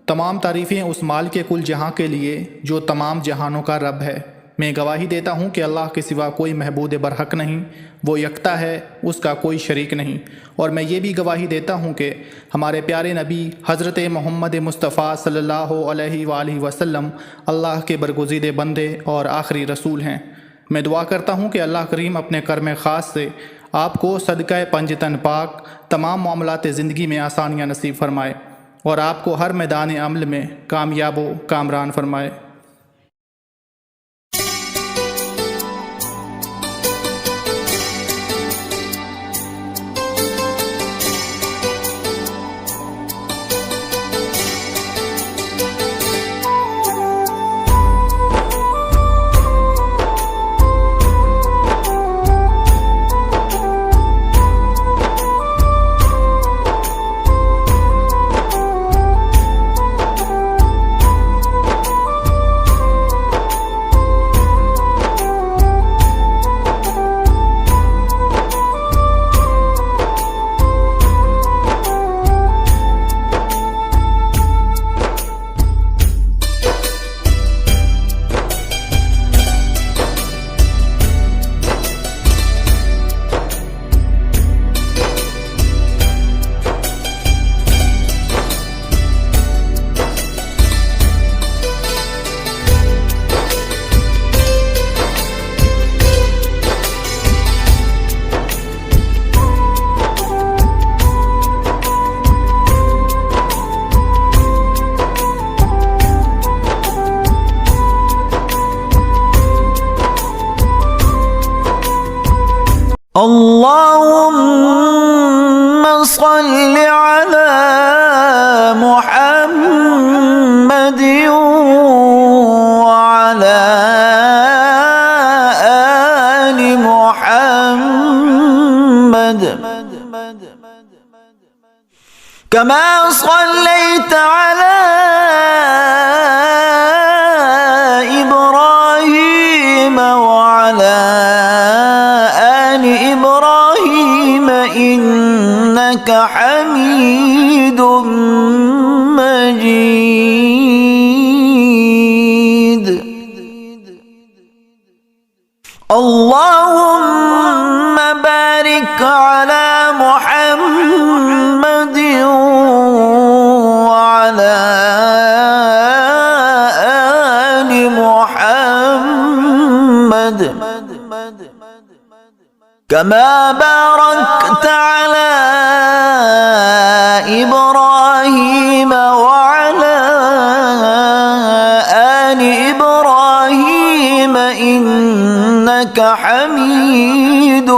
तमाम तारीफ़ें उस माल के कुल जहाँ के लिए जो तमाम जहानों का रब है। मैं गवाही देता हूँ कि अल्लाह के सिवा कोई महबूद बरहक नहीं, वो यकता है, उसका कोई शरीक नहीं। और मैं ये भी गवाही देता हूँ कि हमारे प्यारे नबी हज़रत मोहम्मद मुस्तफ़ा सल्लल्लाहु अलैहि वसल्लम अल्लाह के बरगुज़ीदे बंदे और आखिरी रसूल हैं। मैं दुआ करता हूँ कि अल्लाह करीम अपने कर्म ख़ास से आपको सदक़ा पंजतन पाक तमाम मामलात ज़िंदगी में आसानियाँ नसीब फरमाए और आपको हर मैदान अमल में कामयाब व कामरान फरमाए। اللهم صل على محمد وعلى آل محمد كما صليت على إبراهيم وعلى آل إبراهيم إنك حميد مجيد. اللهم بارك على محمد وعلى آل محمد كما باركت على إبراهيم وعلى آل إبراهيم إنك حميد